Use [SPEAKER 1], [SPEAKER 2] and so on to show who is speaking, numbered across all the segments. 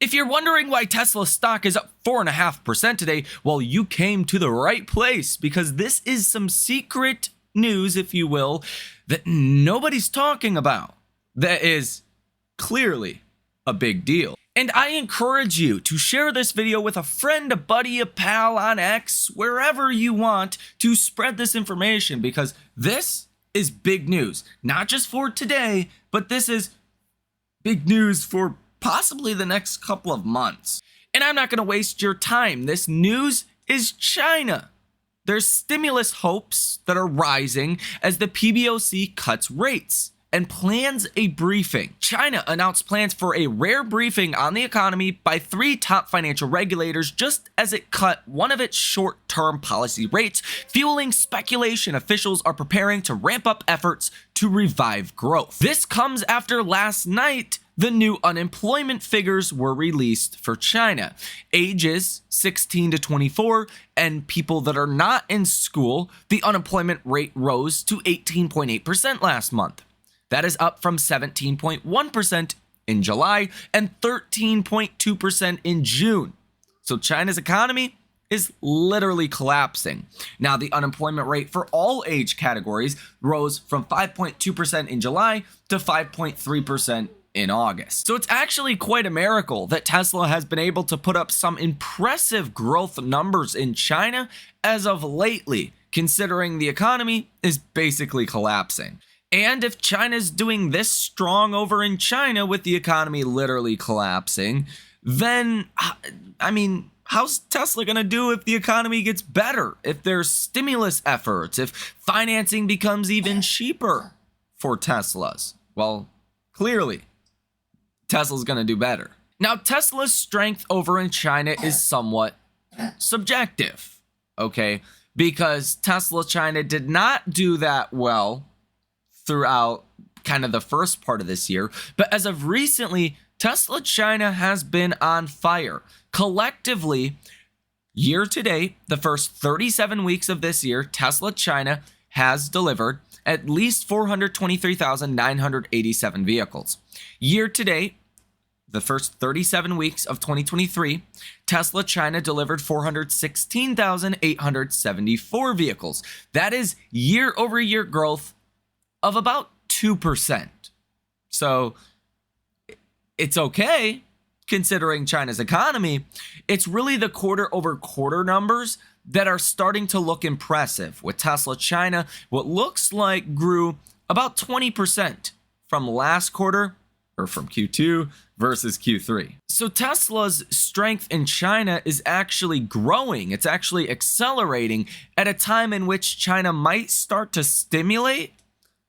[SPEAKER 1] If you're wondering why Tesla stock is up 4.5% today, well, you came to the right place, because this is some secret news, if you will, that nobody's talking about. That is clearly a big deal. And I encourage you to share this video with a friend, a buddy, a pal on X, wherever you want to spread this information, because this is big news, not just for today, but this is big news for possibly the next couple of months. And I'm not going to waste your time. This news is China. There's stimulus hopes that are rising as the PBOC cuts rates and plans a briefing. China announced plans for a rare briefing on the economy by 3 top financial regulators just as it cut one of its short-term policy rates, fueling speculation officials are preparing to ramp up efforts to revive growth. This comes after last night the new unemployment figures were released for China. Ages 16 to 24 and people that are not in school, the unemployment rate rose to 18.8% last month. That is up from 17.1% in July and 13.2% in June. So China's economy is literally collapsing. Now, the unemployment rate for all age categories rose from 5.2% in July to 5.3% in August. So it's actually quite a miracle that Tesla has been able to put up some impressive growth numbers in China as of lately, considering the economy is basically collapsing. And if China's doing this strong over in China with the economy literally collapsing, then, I mean, how's Tesla going to do if the economy gets better? If there's stimulus efforts, if financing becomes even cheaper for Teslas? Well, clearly, Tesla's going to do better. Now, Tesla's strength over in China is somewhat subjective, okay? Because Tesla China did not do that well throughout kind of the first part of this year. But as of recently, Tesla China has been on fire. Collectively, year to date, the first 37 weeks of this year, Tesla China has delivered at least 423,987 vehicles. Year to date, the first 37 weeks of 2023, Tesla China delivered 416,874 vehicles. That is year-over-year growth of about 2%. So it's okay considering China's economy. It's really the quarter-over-quarter numbers that are starting to look impressive, with Tesla China, what looks like grew about 20% from last quarter, or from Q2 versus Q3. So Tesla's strength in China is actually growing. It's actually accelerating at a time in which China might start to stimulate.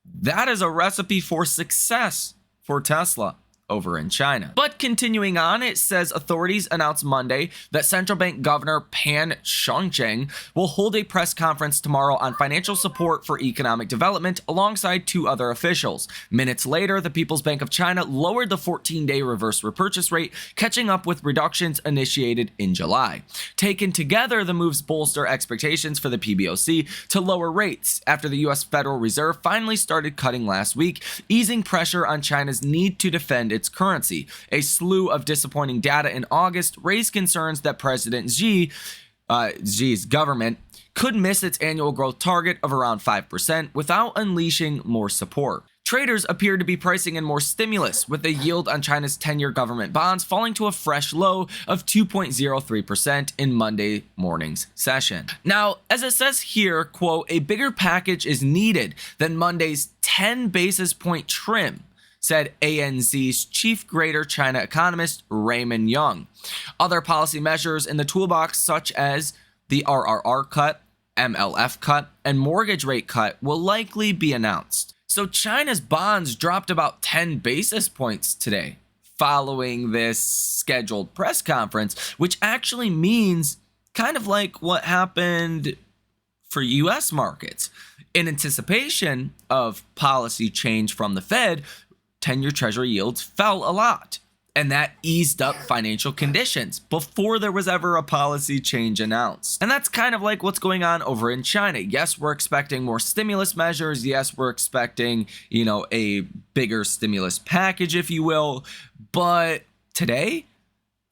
[SPEAKER 1] That is a recipe for success for Tesla over in China. But continuing on, it says authorities announced Monday that central bank governor Pan Chongqing will hold a press conference tomorrow on financial support for economic development alongside 2 other officials. Minutes later, the People's Bank of China lowered the 14-day reverse repurchase rate, catching up with reductions initiated in July. Taken together, the moves bolster expectations for the PBOC to lower rates after the U.S. Federal Reserve finally started cutting last week, easing pressure on China's need to defend its currency. A slew of disappointing data in August raised concerns that President Xi's government could miss its annual growth target of around 5% without unleashing more support. Traders appear to be pricing in more stimulus, with the yield on China's 10-year government bonds falling to a fresh low of 2.03% in Monday morning's session. Now, as it says here, quote, a bigger package is needed than Monday's 10 basis point trim, said ANZ's chief Greater China economist Raymond Young. Other policy measures in the toolbox, such as the RRR cut, MLF cut, and mortgage rate cut, will likely be announced. So China's bonds dropped about 10 basis points today following this scheduled press conference, which actually means kind of like what happened for US markets. In anticipation of policy change from the Fed, 10-year Treasury yields fell a lot, and that eased up financial conditions before there was ever a policy change announced. And that's kind of like what's going on over in China. Yes, we're expecting more stimulus measures. Yes, we're expecting, a bigger stimulus package, if you will. But today,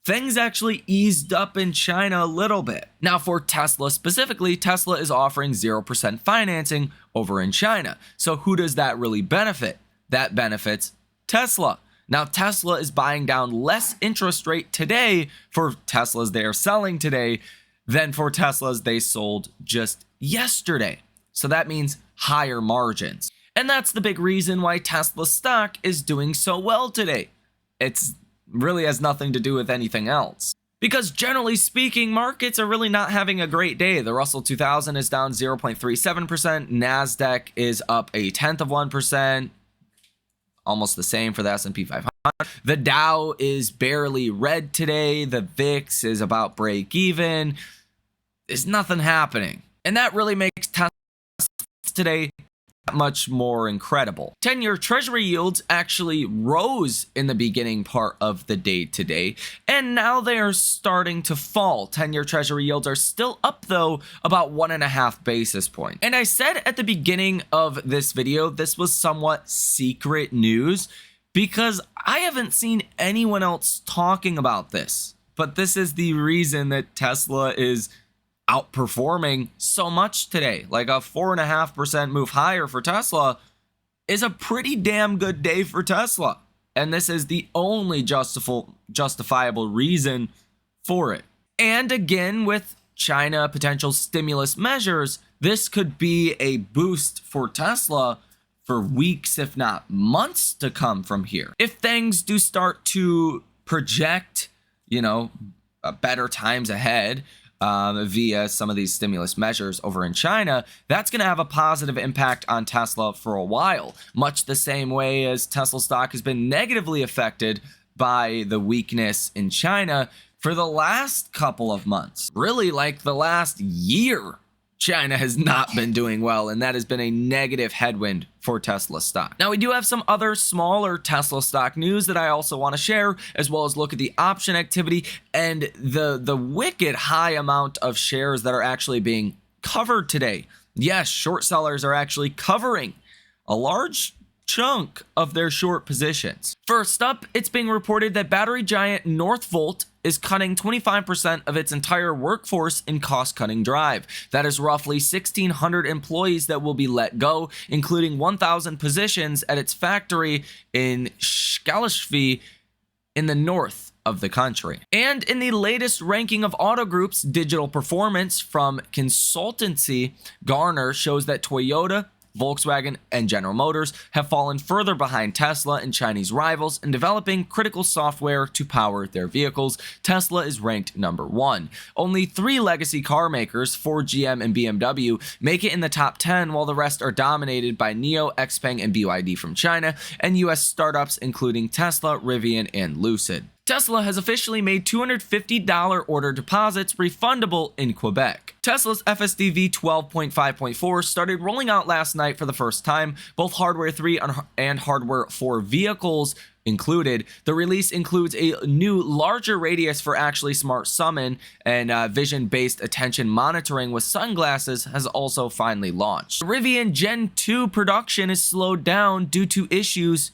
[SPEAKER 1] things actually eased up in China a little bit. Now, for Tesla specifically, Tesla is offering 0% financing over in China. So who does that really benefit? That benefits Tesla. Now, Tesla is buying down less interest rate today for Teslas they are selling today than for Teslas they sold just yesterday. So that means higher margins. And that's the big reason why Tesla stock is doing so well today. It's really has nothing to do with anything else. Because generally speaking, markets are really not having a great day. The Russell 2000 is down 0.37%. NASDAQ is up 0.1%. Almost the same for the S&P 500. The Dow is barely red today. The VIX is about break even. There's nothing happening. And that really makes Tesla today much more incredible. 10-year treasury yields actually rose in the beginning part of the day today, and now they are starting to fall. 10-year treasury yields are still up though, about 1.5 basis points. And I said at the beginning of this video, this was somewhat secret news because I haven't seen anyone else talking about this. But this is the reason that Tesla is outperforming so much today. Like a 4.5% move higher for Tesla is a pretty damn good day for Tesla. And this is the only justifiable reason for it. And again, with China potential stimulus measures, this could be a boost for Tesla for weeks, if not months to come from here. If things do start to project, better times ahead, via some of these stimulus measures over in China, that's going to have a positive impact on Tesla for a while, much the same way as Tesla stock has been negatively affected by the weakness in China for the last couple of months. Really, like the last year, China has not been doing well, and that has been a negative headwind for Tesla stock. Now, we do have some other smaller Tesla stock news that I also want to share, as well as look at the option activity and the wicked high amount of shares that are actually being covered today. Yes, short sellers are actually covering a large chunk of their short positions. First up, it's being reported that battery giant Northvolt is cutting 25% of its entire workforce in cost-cutting drive. That is roughly 1,600 employees that will be let go, including 1,000 positions at its factory in Schalashvi in the north of the country. And in the latest ranking of auto groups, digital performance from consultancy Gartner shows that Toyota, Volkswagen, and General Motors have fallen further behind Tesla and Chinese rivals in developing critical software to power their vehicles. Tesla is ranked number 1. Only 3 legacy car makers, Ford, GM, and BMW, make it in the top 10, while the rest are dominated by NIO, XPeng, and BYD from China, and US startups including Tesla, Rivian, and Lucid. Tesla has officially made $250 order deposits refundable in Quebec. Tesla's FSD V12.5.4 started rolling out last night for the first time, both Hardware 3 and Hardware 4 vehicles included. The release includes a new larger radius for actually smart summon, and vision-based attention monitoring with sunglasses has also finally launched. Rivian Gen 2 production is slowed down due to issues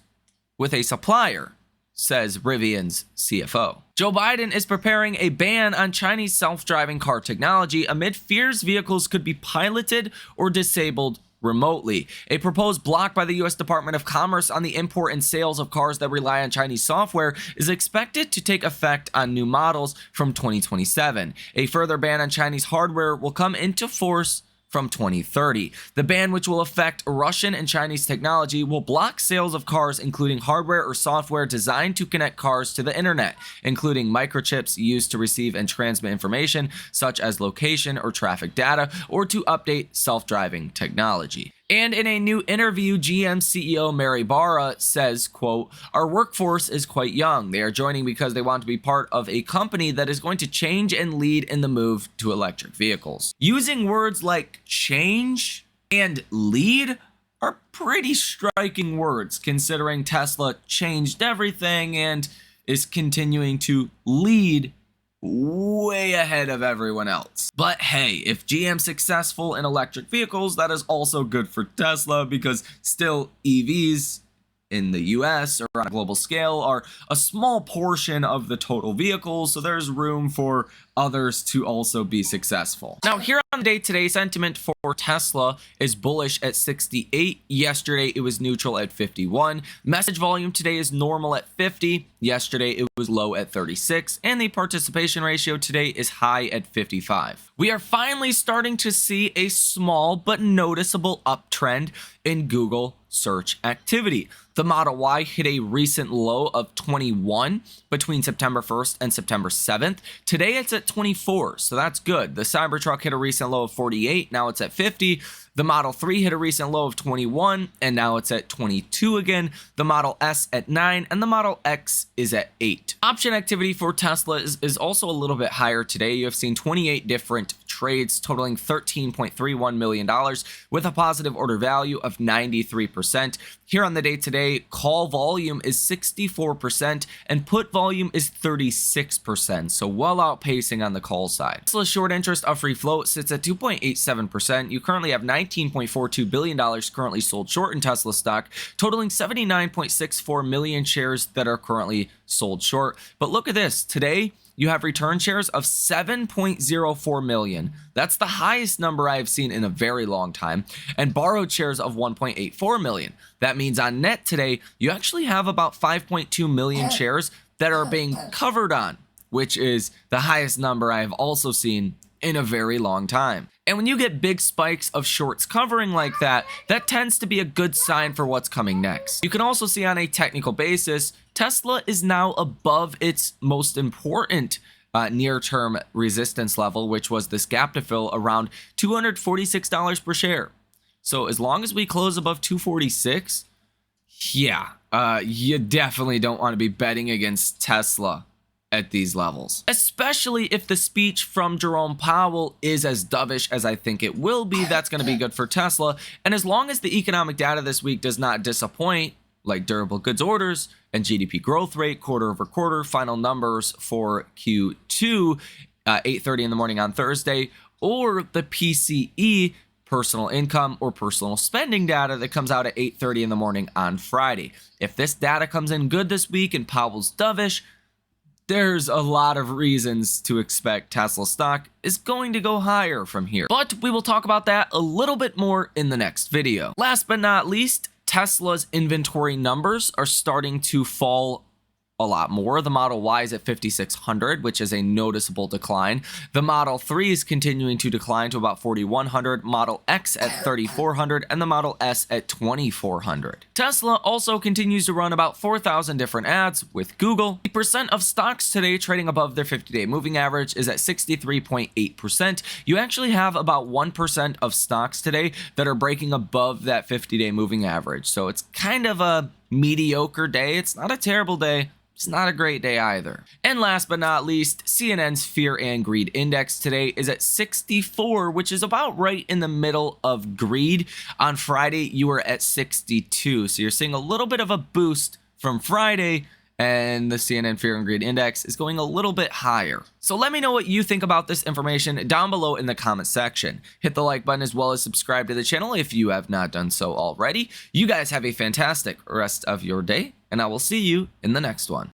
[SPEAKER 1] with a supplier, says Rivian's CFO. Joe Biden is preparing a ban on Chinese self-driving car technology amid fears vehicles could be piloted or disabled remotely. A proposed block by the U.S. Department of Commerce on the import and sales of cars that rely on Chinese software is expected to take effect on new models from 2027. A further ban on Chinese hardware will come into force from 2030. The ban, which will affect Russian and Chinese technology, will block sales of cars including hardware or software designed to connect cars to the internet, including microchips used to receive and transmit information such as location or traffic data, or to update self-driving technology. And in a new interview, GM CEO Mary Barra says, quote, "Our workforce is quite young. They are joining because they want to be part of a company that is going to change and lead in the move to electric vehicles." Using words like change and lead are pretty striking words, considering Tesla changed everything and is continuing to lead way ahead of everyone else. But hey, if GM's successful in electric vehicles, that is also good for Tesla, because still EVs in the US or on a global scale are a small portion of the total vehicles, so there's room for others to also be successful. Now, here on the day today, sentiment for Tesla is bullish at 68. Yesterday, it was neutral at 51. Message volume today is normal at 50. Yesterday, it was low at 36. And the participation ratio today is high at 55. We are finally starting to see a small but noticeable uptrend in Google search activity. The Model Y hit a recent low of 21 between September 1st and September 7th. Today it's at 24, so that's good. The Cybertruck hit a recent low of 48, now it's at 50. The Model 3 hit a recent low of 21, and now it's at 22 again. The Model S at 9, and the Model X is at 8. Option activity for Tesla is also a little bit higher today. You have seen 28 different trades totaling $13.31 million with a positive order value of 93%. Here on the day today, call volume is 64% and put volume is 36%, so well outpacing on the call side. Tesla's short interest of free float sits at 2.87%. You currently have $19.42 billion currently sold short in Tesla stock, totaling 79.64 million shares that are currently sold short. But look at this. Today, you have return shares of 7.04 million. That's the highest number I have seen in a very long time. And borrowed shares of 1.84 million. That means on net today, you actually have about 5.2 million shares that are being covered on, which is the highest number I have also seen in a very long time. And when you get big spikes of shorts covering like that, that tends to be a good sign for what's coming next. You can also see on a technical basis, Tesla is now above its most important near-term resistance level, which was this gap to fill around $246 per share. So as long as we close above 246, yeah, you definitely don't want to be betting against Tesla at these levels, especially if the speech from Jerome Powell is as dovish as I think it will be. That's going to be good for Tesla. And as long as the economic data this week does not disappoint, like durable goods orders and GDP growth rate quarter over quarter, final numbers for Q2, 8:30 in the morning on Thursday, or the PCE, personal income or personal spending data that comes out at 8:30 in the morning on Friday. If this data comes in good this week and Powell's dovish, there's a lot of reasons to expect Tesla stock is going to go higher from here. But we will talk about that a little bit more in the next video. Last but not least, Tesla's inventory numbers are starting to fall a lot more. The Model Y is at 5,600, which is a noticeable decline. The Model 3 is continuing to decline to about 4,100, Model X at 3,400, and the Model S at 2,400. Tesla also continues to run about 4,000 different ads with Google. The percent of stocks today trading above their 50-day moving average is at 63.8%. You actually have about 1% of stocks today that are breaking above that 50-day moving average. So it's kind of a mediocre day. It's not a terrible day. It's not a great day either. And last but not least, CNN's Fear and Greed Index today is at 64, which is about right in the middle of greed. On Friday, you were at 62. So you're seeing a little bit of a boost from Friday, and the CNN Fear and Greed Index is going a little bit higher. So let me know what you think about this information down below in the comment section. Hit the like button as well as subscribe to the channel if you have not done so already. You guys have a fantastic rest of your day, and I will see you in the next one.